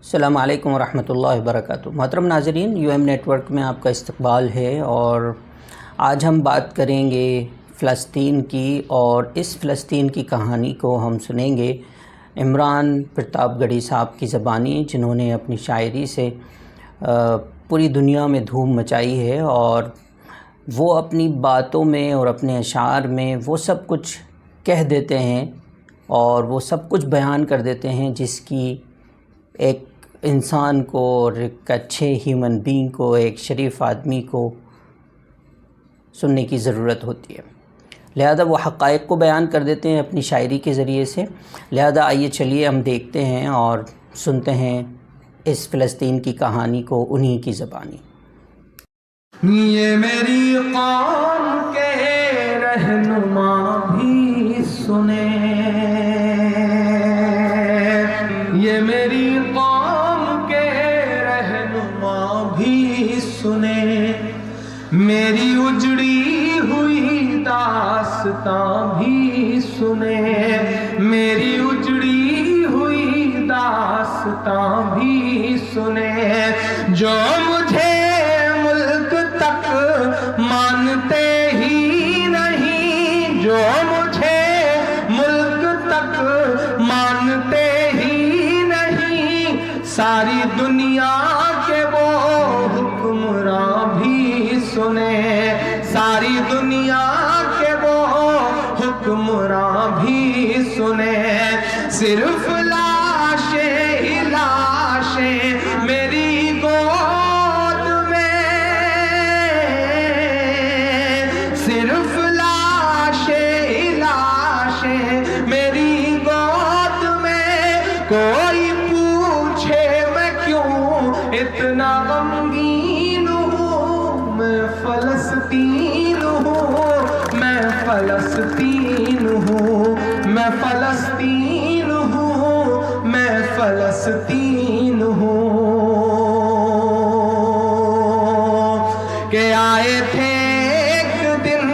السلام علیکم ورحمۃ اللہ وبرکاتہ۔ محترم ناظرین، یو ایم نیٹ ورک میں آپ کا استقبال ہے اور آج ہم بات کریں گے فلسطین کی، اور اس فلسطین کی کہانی کو ہم سنیں گے عمران پرتاپ گڑھی صاحب کی زبانی، جنہوں نے اپنی شاعری سے پوری دنیا میں دھوم مچائی ہے، اور وہ اپنی باتوں میں اور اپنے اشعار میں وہ سب کچھ کہہ دیتے ہیں اور وہ سب کچھ بیان کر دیتے ہیں جس کی ایک انسان کو اور ایک اچھے ہیومن بینگ کو، ایک شریف آدمی کو سننے کی ضرورت ہوتی ہے۔ لہذا وہ حقائق کو بیان کر دیتے ہیں اپنی شاعری کے ذریعے سے۔ لہذا آئیے چلیے ہم دیکھتے ہیں اور سنتے ہیں اس فلسطین کی کہانی کو انہی کی زبانی۔ یہ میری قوم کے رہنما بھی سنے، یہ میری قوم کے رہنما بھی سنے، میری اجڑی ہوئی داستاں بھی سنے، میری اجڑی ہوئی داستاں بھی سنے، جو مجھے ملک تک مانتے ہی نہیں، جو مجھے ملک تک مانتے ہی نہیں، ساری دنیا کے وہ حکمراں بھی سنے، ساری دنیا کے وہ حکمراں بھی سنے، صرف لاشیں ہی لاشیں میری گود میں، صرف لاشیں ہی لاشیں میری گود میں، کوئی پوچھے میں کیوں اتنا غمگین ہوں، میں فلسطین ہوں، میں فلسطین ہوں، میں فلسطین ہوں، میں فلسطین ہوں، کہ آئے تھے ایک دن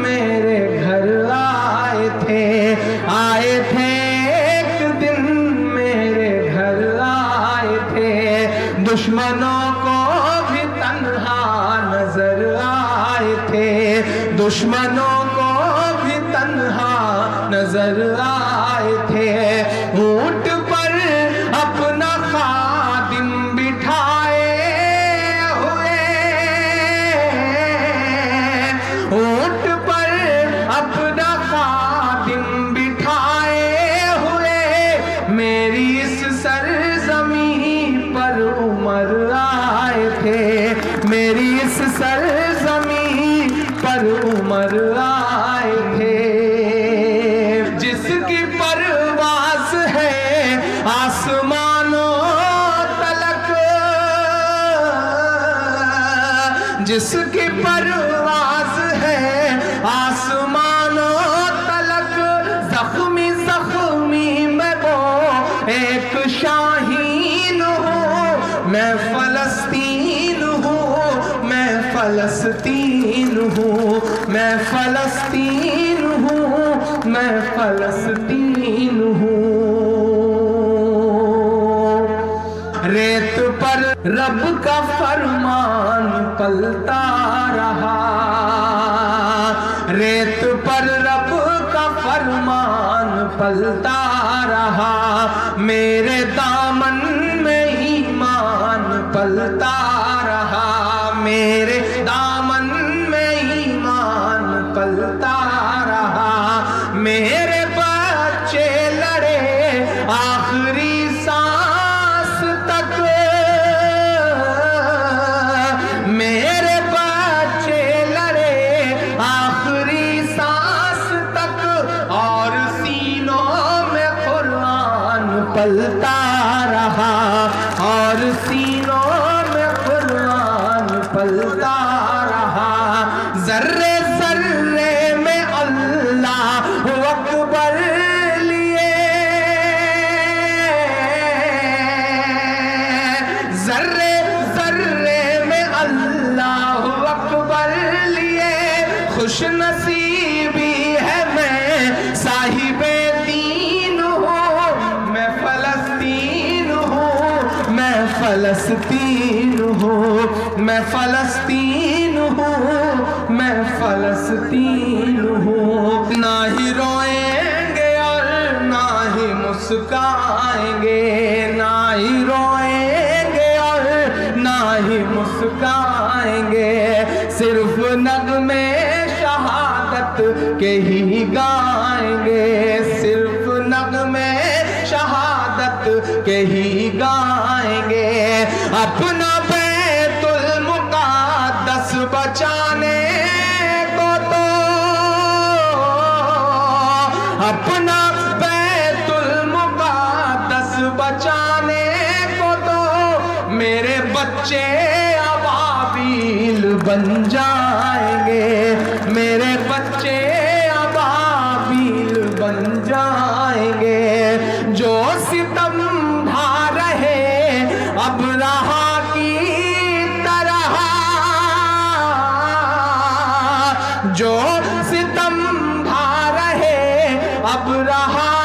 میرے گھر، آئے تھے، آئے تھے ایک دن میرے گھر، آئے تھے، دشمنوں کو بھی تنہا نظر آئے تھے، دشمنوں کو بھی تنہا نظر آئے تھے، اونٹ پر اپنا خادم بٹھائے ہوئے، اونٹ پر اپنا خادم بٹھائے ہوئے، میری اس سرزمین پر عمر آئے تھے، میری اس سرزمین پر عمر آئے تھے، جس کی پرواز ہے آسمانوں تلک، جس کی پرواز ہے آسمانوں تلک، زخمی زخمی میں وہ ایک شاہین ہوں، میں فلسطین ہوں، میں فلسطین ہوں، میں فلسطین ہوں، میں فلسطین ہوں، ریت پر رب کا فرمان پلتا رہا، ریت پر رب کا فرمان پلتا رہا، میرے دامن میں ایمان پلتا رہا، میرے دامن میں ایمان پلتا رہا، میرے بچے لڑے آخری سانس تک، میرے بچے لڑے آخری سانس تک، اور سینوں میں قرآن پلتا رہا، اور سینوں میں قرآن پلتا رہا، ذرے ذرے میں اللہ اکبر لیے، ذرے ذرے میں اللہ اکبر لیے، خوش نصیبی ہے میں صاحب دین ہوں، میں فلسطین ہوں میں فلسطین ہوں میں فلسطین ہوں نہ ہی روئیں گے اور نہ ہی مسکرائیں گے نہ ہی روئیں گے اور نہ ہی مسکرائیں گے صرف نغمے شہادت کے ہی گائیں گے صرف نغمے شہادت کے ہی گائیں گے اپنا بیت المقدس بچانے کو تو اپنا بیت المقدس بچانے کو تو میرے بچے ابابیل بن جائیں گے میرے بچے ابابیل بن جائیں گے جو ستم ڈھا رہے ابرہا کی طرح جو ستم ڈھا رہے ابرہا